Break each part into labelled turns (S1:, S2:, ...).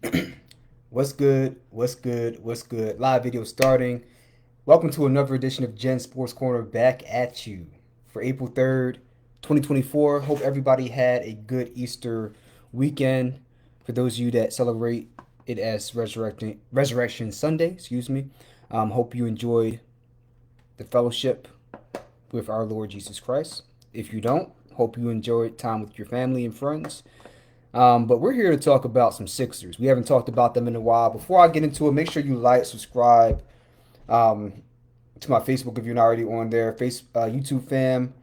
S1: What's good? What's good? What's good? Live video starting. Welcome to another edition of Gen Sports Corner back at you for April 3rd, 2024. Hope everybody had a good Easter weekend. For those of you that celebrate it as Resurrection Sunday, excuse me. Hope you enjoyed the fellowship with our Lord Jesus Christ. If you don't, hope you enjoyed time with your family and friends. But we're here to talk about some Sixers. We haven't talked about them in a while. Before I get into it, make sure you like, subscribe um, to my Facebook if you're not already on there. YouTube fam,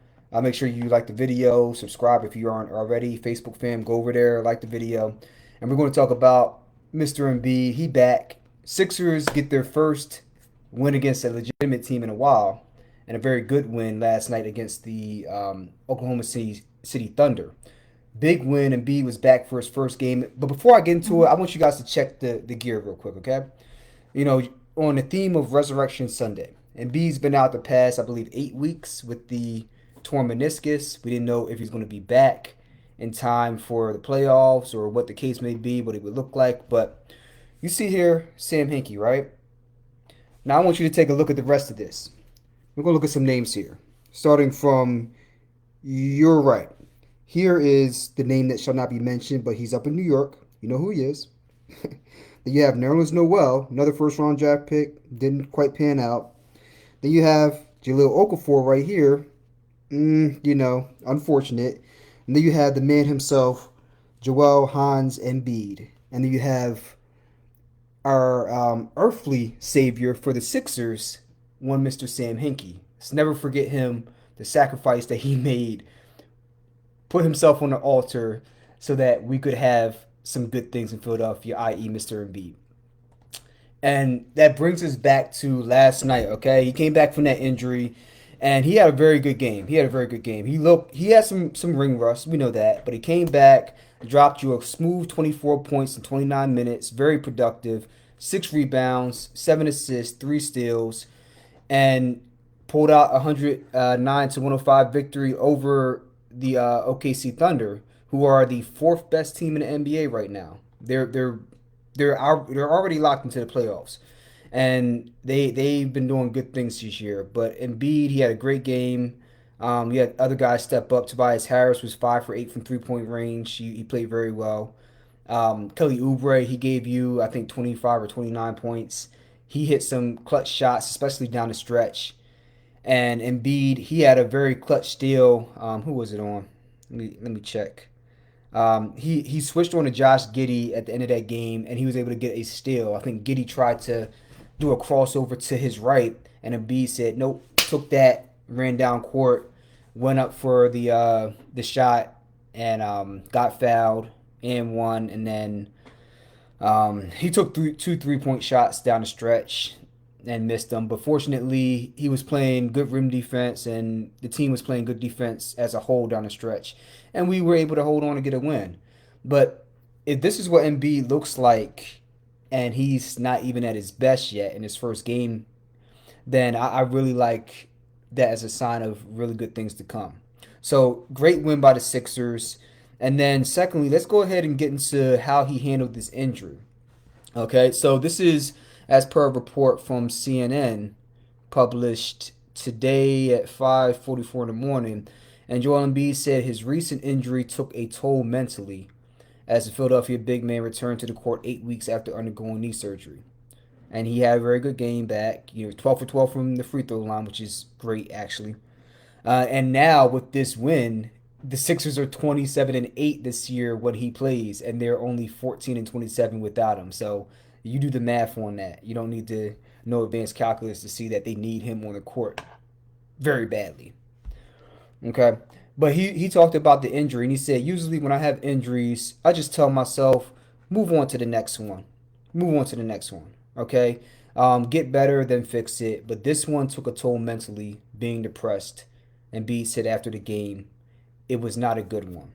S1: make sure you like the video, subscribe if you aren't already. Facebook fam, go over there, like the video, and we're going to talk about Mr. Embiid. He back. Sixers get their first win against a legitimate team in a while, and a very good win last night against the Oklahoma City Thunder. Big win, and B was back for his first game. But before I get into it, I want you guys to check the gear real quick, okay? You know, on the theme of Resurrection Sunday, and B's been out the past, I believe, 8 weeks with the torn meniscus. We didn't know if he's going to be back in time for the playoffs or what the case may be, what it would look like. But you see here Sam Hinkie, right? Now I want you to take a look at the rest of this. We're going to look at some names here, starting from your right. Here is the name that shall not be mentioned, but he's up in New York. You know who he is. Then you have Nerlens Noel, another first round draft pick, didn't quite pan out. Then you have Jahlil Okafor right here. Unfortunate. And then you have the man himself, Joel Hans Embiid. And then you have our earthly savior for the Sixers, one Mr. Sam Hinkie. Let's never forget him, the sacrifice that he made, put himself on the altar so that we could have some good things in Philadelphia, i.e., Mr. Embiid. And that brings us back to last night, okay? He came back from that injury and he had a very good game. He had a very good game. He had some ring rust, we know that, but he came back, dropped you a smooth 24 points in 29 minutes, very productive, 6 rebounds, 7 assists, 3 steals, and pulled out a 109 to 105 victory over the OKC Thunder, who are the fourth best team in the NBA right now. They're already locked into the playoffs, and they've been doing good things this year. But Embiid, he had a great game. You had other guys step up. Tobias Harris was 5 for 8 from 3 point range. He played very well. Kelly Oubre, he gave you I think 25 or 29 points. He hit some clutch shots, especially down the stretch. And Embiid, he had a very clutch steal. Who was it on? Let me check. He switched on to Josh Giddey at the end of that game, and he was able to get a steal. I think Giddey tried to do a crossover to his right, and Embiid said nope. Took that, ran down court, went up for the shot, and got fouled and won. And then he took two 3 point shots down the stretch and missed them. But fortunately, he was playing good rim defense, and the team was playing good defense as a whole down the stretch. And we were able to hold on and get a win. But if this is what Embiid looks like, and he's not even at his best yet in his first game, then I really like that as a sign of really good things to come. So great win by the Sixers. And then secondly, let's go ahead and get into how he handled this injury. Okay, so this is as per a report from CNN published today at 5:44 in the morning. And Joel Embiid said his recent injury took a toll mentally as the Philadelphia big man returned to the court 8 weeks after undergoing knee surgery. And he had a very good game back, 12 for 12 from the free throw line, which is great actually. And now with this win, the Sixers are 27-8 this year when he plays, and they're only 14-27 without him. So you do the math on that. You don't need to know advanced calculus to see that they need him on the court very badly. Okay. But he talked about the injury, and he said, usually when I have injuries, I just tell myself, move on to the next one. Move on to the next one. Okay. Get better, then fix it. But this one took a toll mentally, being depressed. And B said after the game, it was not a good one.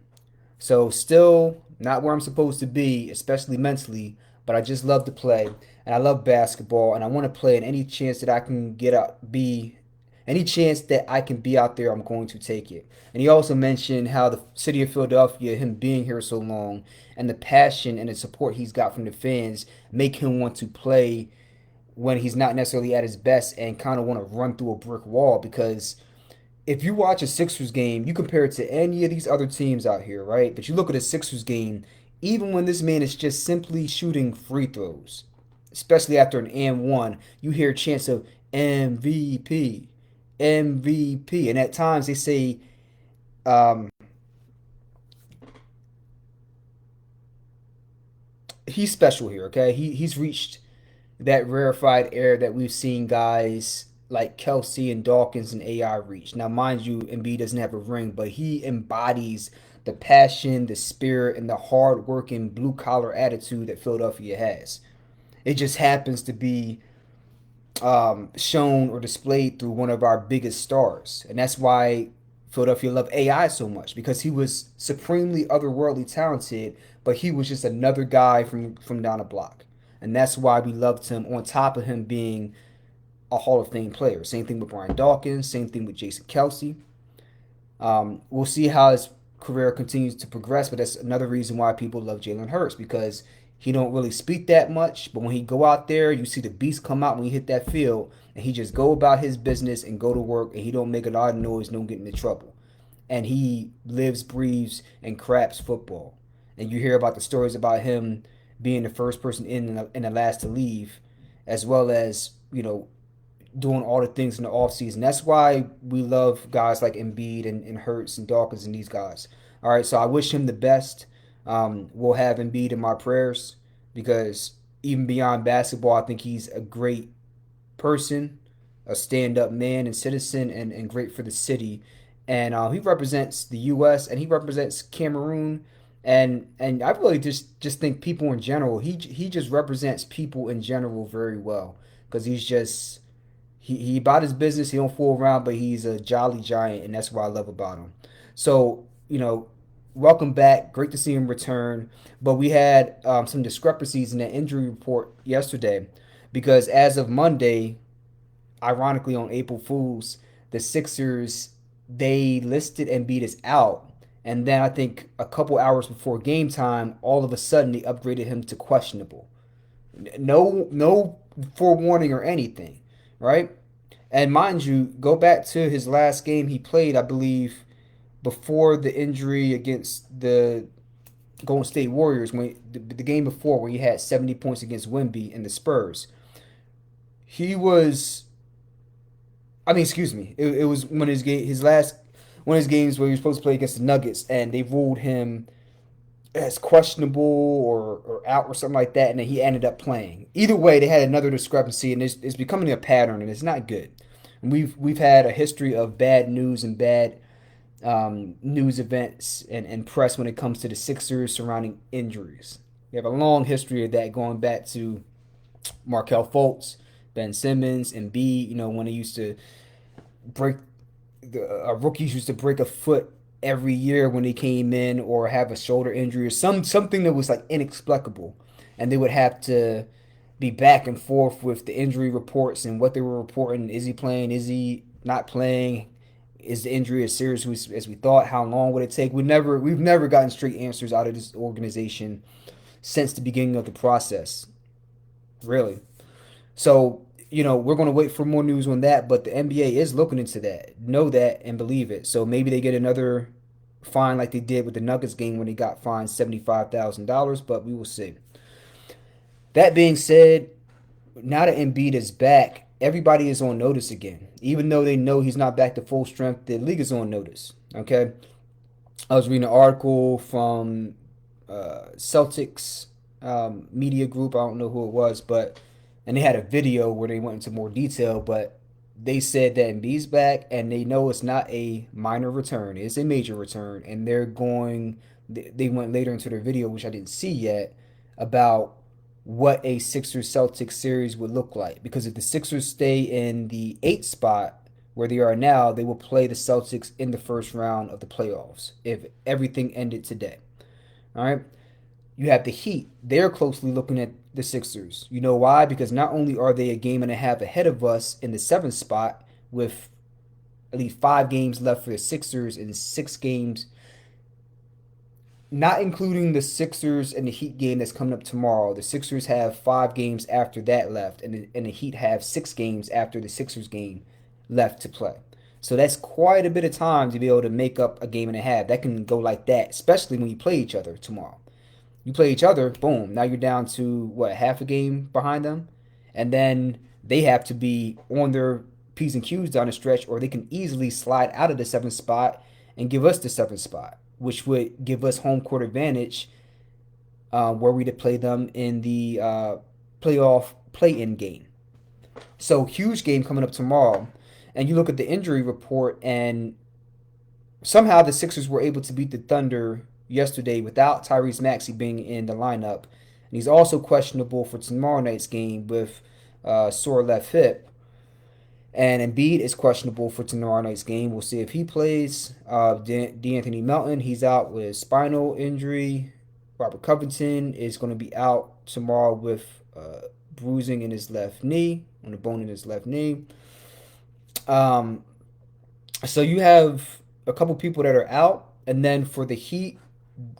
S1: So still not where I'm supposed to be, especially mentally, but I just love to play and I love basketball and I want to play in any chance that I can get up be Any chance that I can be out there, I'm going to take it. And he also mentioned how the city of Philadelphia, him being here so long, and the passion and the support he's got from the fans make him want to play when he's not necessarily at his best and kind of want to run through a brick wall because if you watch a Sixers game, you compare it to any of these other teams out here, right? But you look at a Sixers game, even when this man is just simply shooting free throws, especially after an and one, you hear chants of MVP, MVP, and at times they say um, he's special here. Okay, he's reached that rarefied air that we've seen guys like Kelsey and Dawkins and AI reach. Now, mind you, Embiid doesn't have a ring, but he embodies the passion, the spirit, and the hard-working blue-collar attitude that Philadelphia has. It just happens to be shown or displayed through one of our biggest stars, and that's why Philadelphia loved AI so much because he was supremely otherworldly talented, but he was just another guy from down the block, and that's why we loved him. On top of him being a Hall of Fame player. Same thing with Brian Dawkins. Same thing with Jason Kelsey. We'll see how his career continues to progress, but that's another reason why people love Jalen Hurts because he don't really speak that much, but when he go out there, you see the beast come out when he hit that field, and he just go about his business and go to work, and he don't make a lot of noise, don't get into trouble, and he lives, breathes, and craps football. And you hear about the stories about him being the first person in and the last to leave, as well as doing all the things in the offseason. That's why we love guys like Embiid and Hurts and Dawkins and these guys. All right, so I wish him the best. We'll have Embiid in my prayers because even beyond basketball, I think he's a great person, a stand-up man and citizen, and great for the city. And he represents the U.S. and he represents Cameroon. And I really just think people in general. He just represents people in general very well because he's just he about his business. He don't fool around, but he's a jolly giant, and that's what I love about him. So welcome back. Great to see him return. But we had some discrepancies in that injury report yesterday, because as of Monday, ironically on April Fools, the Sixers they listed Embiid as out, and then I think a couple hours before game time, all of a sudden they upgraded him to questionable. No forewarning or anything, right? And mind you, go back to his last game he played, I believe, before the injury against the Golden State Warriors, when the game before where he had 70 points against Wemby and the Spurs. He was, I mean, excuse me, it was his last one of his games where he was supposed to play against the Nuggets, and they ruled him as questionable or out or something like that, and then he ended up playing. Either way, they had another discrepancy, and it's becoming a pattern, and it's not good. And we've had a history of bad news and bad news events and press when it comes to the Sixers surrounding injuries. We have a long history of that going back to Markel Fultz, Ben Simmons, and B. When they used to break rookies used to break a foot every year when they came in or have a shoulder injury or something that was like inexplicable, and they would have to be back and forth with the injury reports and what they were reporting. Is he playing? Is he not playing? Is the injury as serious as we thought? How long would it take? We've never gotten straight answers out of this organization since the beginning of the process, really. So, we're going to wait for more news on that, but the NBA is looking into that. Know that and believe it. So maybe they get another fine like they did with the Nuggets game when they got fined $75,000, but we will see. That being said, now that Embiid is back, everybody is on notice again. Even though they know he's not back to full strength, the league is on notice. Okay? I was reading an article from Celtics media group. I don't know who it was, but and they had a video where they went into more detail, but they said that Embiid's back and they know it's not a minor return, it's a major return, and they went later into their video, which I didn't see yet, about what a Sixers Celtics series would look like. Because if the Sixers stay in the 8th spot where they are now, they will play the Celtics in the first round of the playoffs if everything ended today. All right. You have the Heat. They're closely looking at the Sixers. You know why? Because not only are they a game and a half ahead of us in the 7th spot with at least 5 games left for the Sixers and 6 games, not including the Sixers and the Heat game that's coming up tomorrow. The Sixers have 5 games after that left, and the Heat have 6 games after the Sixers game left to play. So that's quite a bit of time to be able to make up a game and a half. That can go like that, especially when you play each other tomorrow. You play each other, boom, now you're down to what, half a game behind them? And then they have to be on their P's and Q's down the stretch, or they can easily slide out of the seventh spot and give us the seventh spot, which would give us home court advantage were we to play them in the playoff play-in game. So huge game coming up tomorrow. And you look at the injury report, and somehow the Sixers were able to beat the Thunder yesterday without Tyrese Maxey being in the lineup. And he's also questionable for tomorrow night's game with sore left hip. And Embiid is questionable for tomorrow night's game. We'll see if he plays. D'Anthony Melton, he's out with spinal injury. Robert Covington is going to be out tomorrow with bruising in his left knee, on the bone in his left knee. Um, so you have a couple people that are out. And then for the Heat,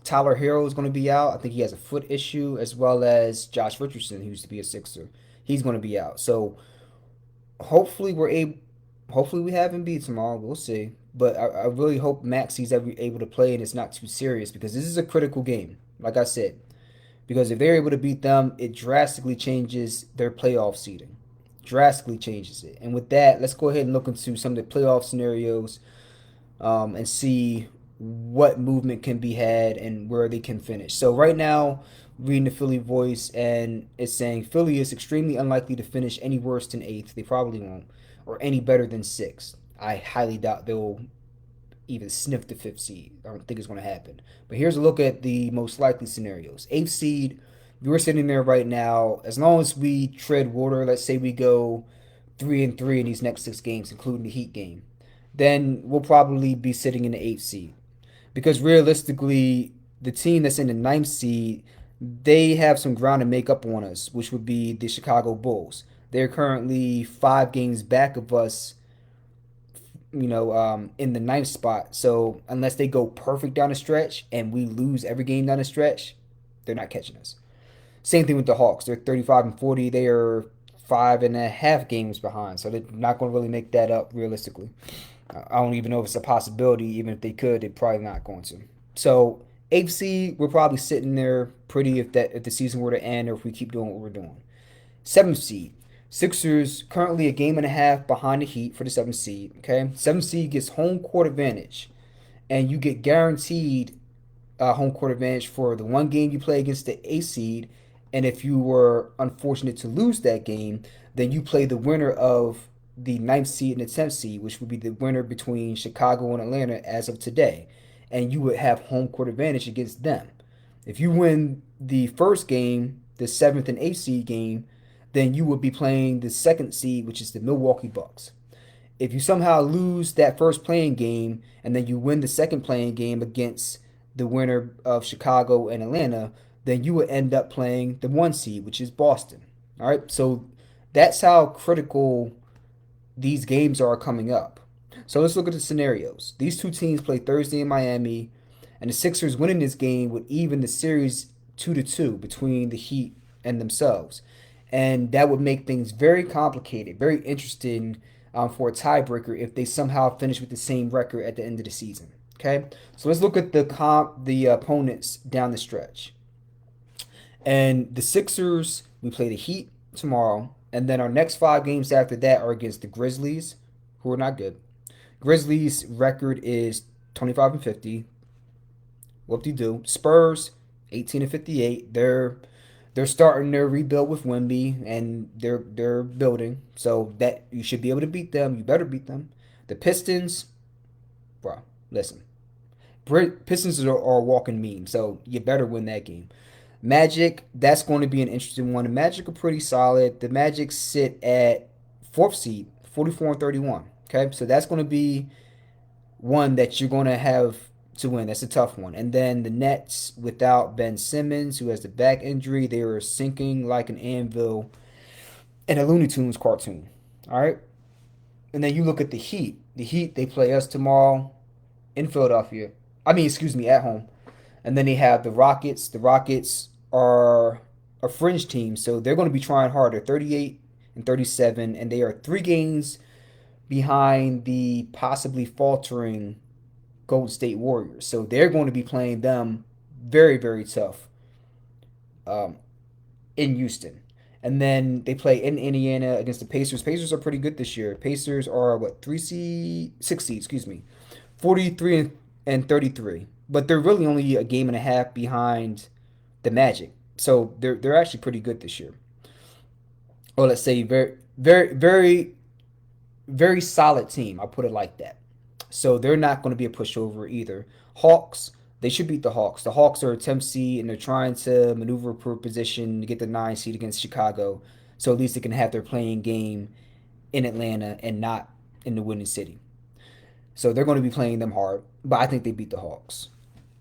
S1: Tyler Hero is going to be out. I think he has a foot issue, as well as Josh Richardson, who used to be a Sixer. He's going to be out. So hopefully we're able. Hopefully we have Embiid tomorrow. We'll see. But I really hope Maxey's able to play and it's not too serious, because this is a critical game. Like I said, because if they're able to beat them, it drastically changes their playoff seeding. Drastically changes it. And with that, let's go ahead and look into some of the playoff scenarios and see what movement can be had and where they can finish. So right now, reading the Philly Voice, and it's saying Philly is extremely unlikely to finish any worse than eighth. They probably won't, or any better than sixth. I highly doubt they'll even sniff the fifth seed. I don't think it's going to happen. But here's a look at the most likely scenarios. Eighth seed, we're sitting there right now. As long as we tread water, let's say we go 3-3 in these next 6 games, including the Heat game, then we'll probably be sitting in the eighth seed. Because realistically, the team that's in the ninth seed, they have some ground to make up on us, which would be the Chicago Bulls. They're currently 5 games back of us, in the ninth spot. So unless they go perfect down the stretch and we lose every game down the stretch, they're not catching us. Same thing with the Hawks. They're 35-40. They are 5.5 games behind. So they're not going to really make that up realistically. I don't even know if it's a possibility. Even if they could, they're probably not going to. So eighth seed, we're probably sitting there pretty if the season were to end, or if we keep doing what we're doing. Seventh seed, Sixers currently a game and a half behind the Heat for the seventh seed. Okay, seventh seed gets home court advantage, and you get guaranteed home court advantage for the one game you play against the eighth seed. And if you were unfortunate to lose that game, then you play the winner of the ninth seed and the 10th seed, which would be the winner between Chicago and Atlanta as of today. And you would have home court advantage against them. If you win the first game, the 7th and 8th seed game, then you would be playing the second seed, which is the Milwaukee Bucks. If you somehow lose that first playing game and then you win the second playing game against the winner of Chicago and Atlanta, then you would end up playing the 1 seed, which is Boston. All right, so that's how critical these games are coming up. So let's look at the scenarios. These two teams play Thursday in Miami, and the Sixers winning this game would even the series 2-2 between the Heat and themselves. And that would make things very complicated, very interesting for a tiebreaker if they somehow finish with the same record at the end of the season. Okay, so let's look at the opponents down the stretch. And the Sixers, we play the Heat tomorrow, and then our next 5 games after that are against the Grizzlies, who are not good. Grizzlies' record is 25-50. Whoop-de-doo. Spurs, 18-58. They're starting their rebuild with Wemby, and they're building, so that you should be able to beat them. You better beat them. The Pistons, bro, listen. Pistons are a walking meme, so you better win that game. Magic, that's going to be an interesting one. The Magic are pretty solid. The Magic sit at 4th seed, 44-31. Okay, so that's going to be one that you're going to have to win. That's a tough one. And then the Nets, without Ben Simmons, who has the back injury, they are sinking like an anvil in a Looney Tunes cartoon. All right. And then you look at the Heat. The Heat, they play us tomorrow in Philadelphia. I mean, excuse me, at home. And then they have the Rockets. The Rockets are a fringe team, so they're going to be trying harder. 38 and 37, and they are 3 games behind the possibly faltering Golden State Warriors. So they're going to be playing them very, very tough um, in Houston. And then they play in Indiana against the Pacers. Pacers are pretty good this year. Pacers are what, 6 seed, excuse me, 43 and 33. But they're really only a game and a half behind the Magic. So they're actually pretty good this year. Or let's say very, very, very, very solid team. I'll put it like that. So they're not going to be a pushover either. Hawks, they should beat the Hawks. The Hawks are a 10th seed and they're trying to maneuver for position to get the 9 seed against Chicago. So at least they can have their playing game in Atlanta and not in the winning city. So they're going to be playing them hard, but I think they beat the Hawks.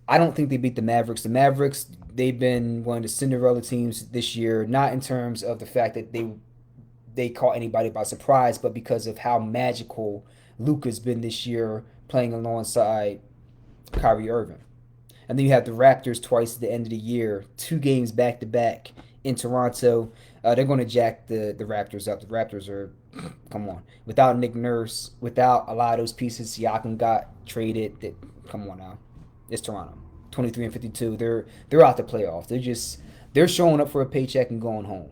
S1: I don't think they beat the Mavericks. The Mavericks, they've been one of the Cinderella teams this year, not in terms of the fact that they caught anybody by surprise, but because of how magical Luka's been this year playing alongside Kyrie Irving. And then you have the Raptors twice at the end of the year, 2 games back to back in Toronto. They're going to jack the Raptors up. The Raptors are, come on, without Nick Nurse, without a lot of those pieces, Siakam got traded. Come on now, it's Toronto, 23 and 52. They're out the playoffs. They're showing up for a paycheck and going home.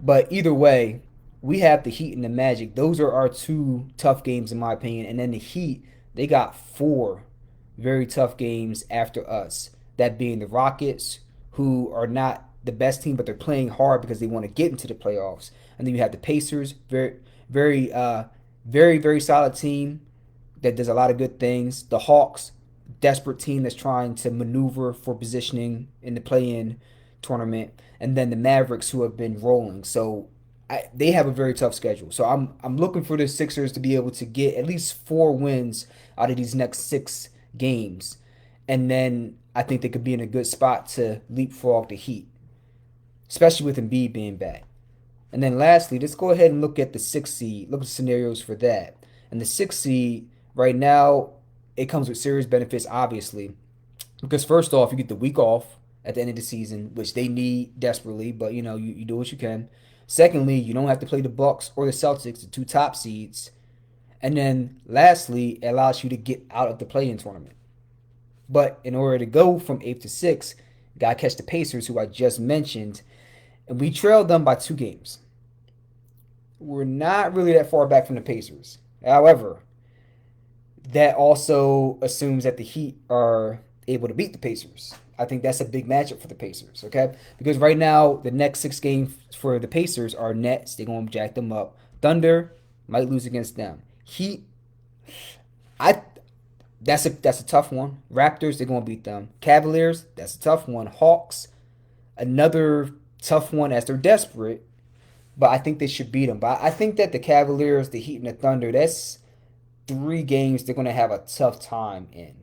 S1: But either way, we have the Heat and the Magic. Those are our 2 tough games in my opinion. And then the Heat, they got 4 very tough games after us. That being the Rockets, who are not the best team, but they're playing hard because they want to get into the playoffs. And then you have the Pacers, very, very, very, very solid team that does a lot of good things. The Hawks, desperate team that's trying to maneuver for positioning in the play-in tournament, and then the Mavericks, who have been rolling. So they have a very tough schedule. So I'm looking for the Sixers to be able to get at least 4 wins out of these next 6 games, and then I think they could be in a good spot to leapfrog the Heat, especially with Embiid being back. And then lastly, let's go ahead and look at the 6 seed. Look at the scenarios for that. And the 6 seed right now, it comes with serious benefits, obviously, because first off, you get the week off at the end of the season, which they need desperately, but you do what you can. Secondly, you don't have to play the Bucks or the Celtics, the 2 top seeds. And then lastly, it allows you to get out of the play-in tournament. But in order to go from 8th to 6th, you got to catch the Pacers, who I just mentioned, and we trailed them by 2 games. We're not really that far back from the Pacers. However, that also assumes that the Heat are able to beat the Pacers. I think that's a big matchup for the Pacers, okay? Because right now, the next 6 games for the Pacers are Nets. They're going to jack them up. Thunder might lose against them. Heat, I that's a tough one. Raptors, they're going to beat them. Cavaliers, that's a tough one. Hawks, another tough one as they're desperate, but I think they should beat them. But I think that the Cavaliers, the Heat, and the Thunder, that's 3 games they're going to have a tough time in.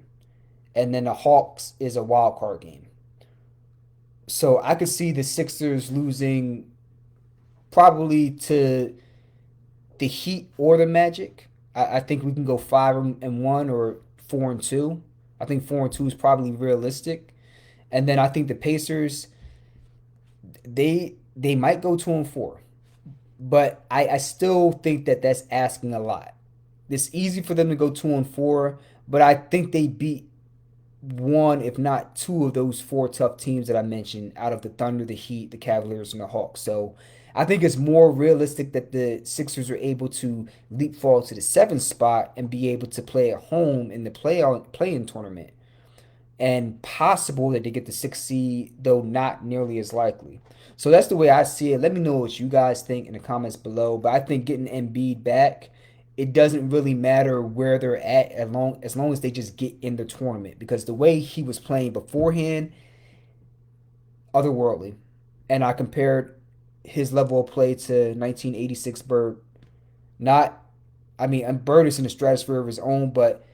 S1: And then the Hawks is a wild card game. So I could see the Sixers losing probably to the Heat or the Magic. I think we can go 5-1 or 4-2. I think 4-2 is probably realistic. And then I think the Pacers, they might go 2-4, but I still think that that's asking a lot. It's easy for them to go 2-4, but I think they beat one, if not 2, of those 4 tough teams that I mentioned out of the Thunder, the Heat, the Cavaliers, and the Hawks. So I think it's more realistic that the Sixers are able to leapfrog to the 7th spot and be able to play at home in the play-in tournament. And possible that they get the 6th seed, though not nearly as likely. So that's the way I see it. Let me know what you guys think in the comments below. But I think getting Embiid back, it doesn't really matter where they're at as long as they just get in the tournament. Because the way he was playing beforehand, otherworldly. And I compared his level of play to 1986 Bird. Not, I mean, and Bird is in the stratosphere of his own, but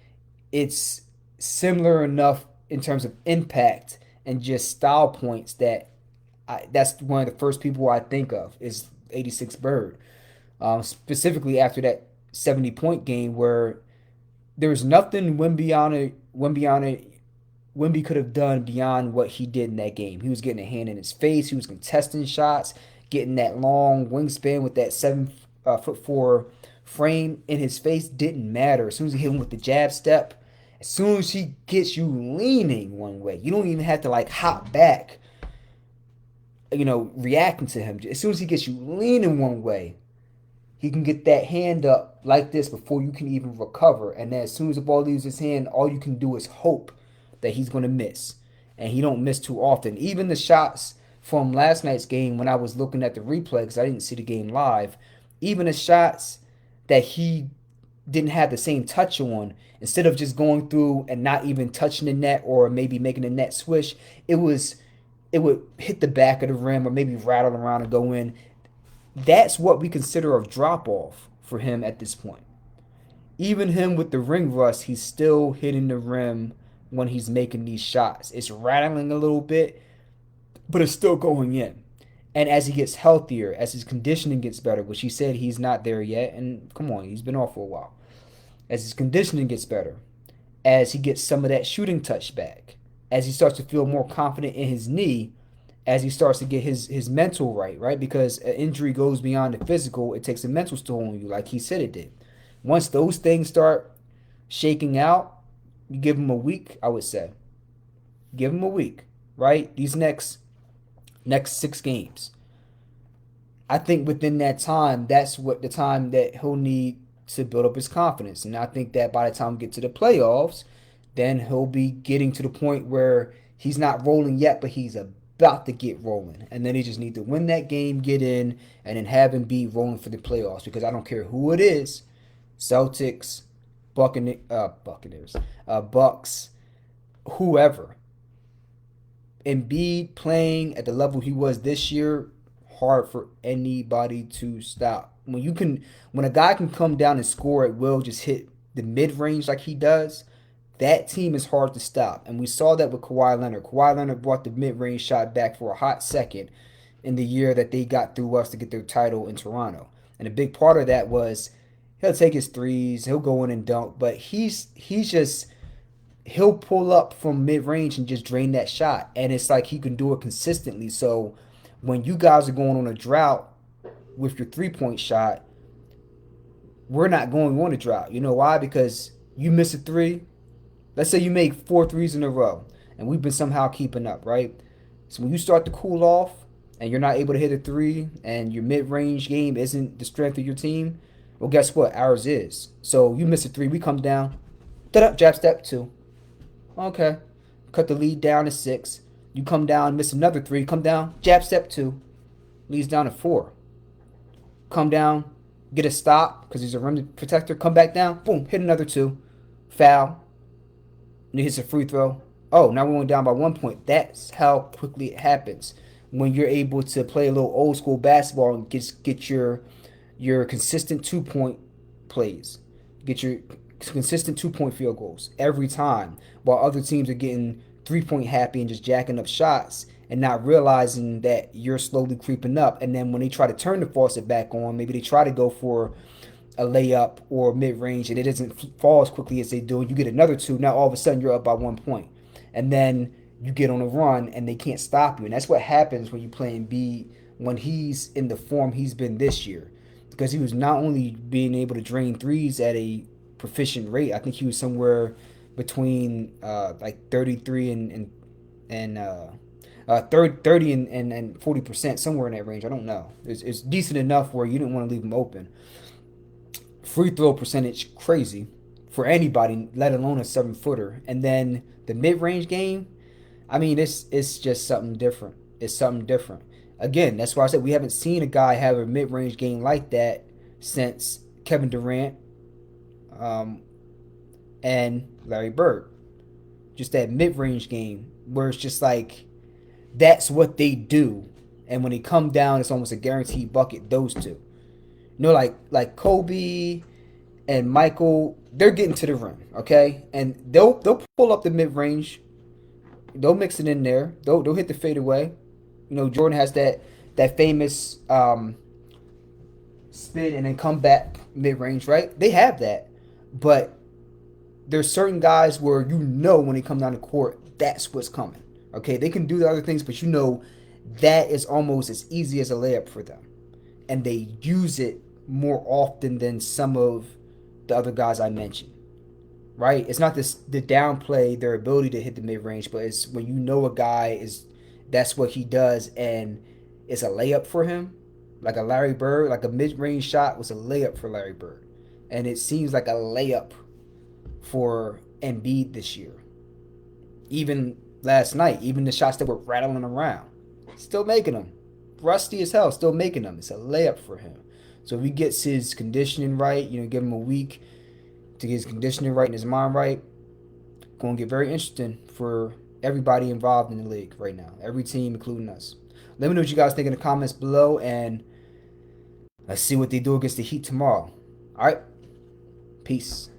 S1: it's similar enough in terms of impact and just style points that that's one of the first people I think of is 86 Bird. Specifically after that 70-point game where There's nothing Wemby could have done beyond what he did in that game. He was getting a hand in his face. He was contesting shots, getting that long wingspan with that 7 foot 4 frame in his face. Didn't matter. As soon as he hit him with the jab step, as soon as he gets you leaning one way, you don't even have to like hop back, reacting to him. As soon as he gets you leaning one way, he can get that hand up like this before you can even recover. And then as soon as the ball leaves his hand, all you can do is hope that he's going to miss. And he don't miss too often. Even the shots from last night's game, when I was looking at the replay, because I didn't see the game live, even the shots that he didn't have the same touch on, instead of just going through and not even touching the net or maybe making the net swish, it would hit the back of the rim or maybe rattle around and go in. That's what we consider a drop off for him at this point. Even him with the ring rust, he's still hitting the rim when he's making these shots. It's rattling a little bit, but it's still going in. And as he gets healthier, as his conditioning gets better, which he said he's not there yet, and come on, he's been off for a while. As his conditioning gets better, as he gets some of that shooting touch back, as he starts to feel more confident in his knee, as he starts to get his mental right? Because an injury goes beyond the physical, it takes a mental toll on you, like he said it did. Once those things start shaking out, you give him a week, I would say. Give him a week, right? These next 6 games. I think within that time, that's what the time that he'll need to build up his confidence. And I think that by the time we get to the playoffs, then he'll be getting to the point where he's not rolling yet, but he's about to get rolling. And then he just need to win that game, get in, and then have him be rolling for the playoffs. Because I don't care who it is, Celtics, Buccaneers, Bucks, whoever. Embiid playing at the level he was this year, hard for anybody to stop. When a guy can come down and score at will, just hit the mid range like he does, that team is hard to stop. And we saw that with Kawhi Leonard. Kawhi Leonard brought the mid range shot back for a hot second in the year that they got through us to get their title in Toronto. And a big part of that was he'll take his threes, he'll go in and dunk, but he'll pull up from mid range and just drain that shot. And it's like he can do it consistently. So when you guys are going on a drought with your 3 point shot, we're not going on a drought. You know why? Because you miss a three. Let's say you make 4 threes in a row, and we've been somehow keeping up, right? So when you start to cool off and you're not able to hit a three and your mid range game isn't the strength of your team, well, guess what? Ours is. So you miss a three, we come down, jab step two. Okay. Cut the lead down to 6. You come down, miss another 3. Come down, jab step 2. Leads down to 4. Come down, get a stop because he's a rim protector. Come back down, boom, hit another 2. Foul. And he hits a free throw. Oh, now we're going down by 1 point. That's how quickly it happens when you're able to play a little old school basketball and get your consistent 2 point plays. Get your consistent 2 point field goals every time, while other teams are getting 3 point happy and just jacking up shots and not realizing that you're slowly creeping up. And then when they try to turn the faucet back on, maybe they try to go for a layup or mid range and it doesn't fall as quickly as they do, and you get another 2. Now all of a sudden you're up by 1 point, and then you get on a run and they can't stop you. And that's what happens when you play Embiid when he's in the form he's been this year, because he was not only being able to drain threes at a proficient rate. I think he was somewhere between like 33 and 30 and 40%, somewhere in that range. I don't know. It's decent enough where you didn't want to leave him open. Free throw percentage crazy for anybody, let alone a 7 footer. And then the mid range game, I mean, it's just something different. It's something different. Again, that's why I said we haven't seen a guy have a mid range game like that since Kevin Durant, and Larry Bird. Just that mid range game where it's just like that's what they do. And when they come down, it's almost a guaranteed bucket, those two. Like Kobe and Michael, they're getting to the rim, okay? And they'll pull up the mid range. They'll mix it in there. They'll hit the fadeaway. Jordan has that famous spin and then come back mid range, right? They have that. But there's certain guys where you know when they come down the court, that's what's coming. Okay, they can do the other things, but you know that is almost as easy as a layup for them, and they use it more often than some of the other guys I mentioned. Right? It's not this the downplay their ability to hit the mid range, but it's when you know a guy is that's what he does, and it's a layup for him, like a Larry Bird, like a mid range shot was a layup for Larry Bird, and it seems like a layup for Embiid this year. Even last night, even the shots that were rattling around, still making them. Rusty as hell, still making them. It's a layup for him. So if he gets his conditioning right, give him a week to get his conditioning right and his mind right, going to get very interesting for everybody involved in the league right now. Every team, including us. Let me know what you guys think in the comments below, and let's see what they do against the Heat tomorrow. All right, peace.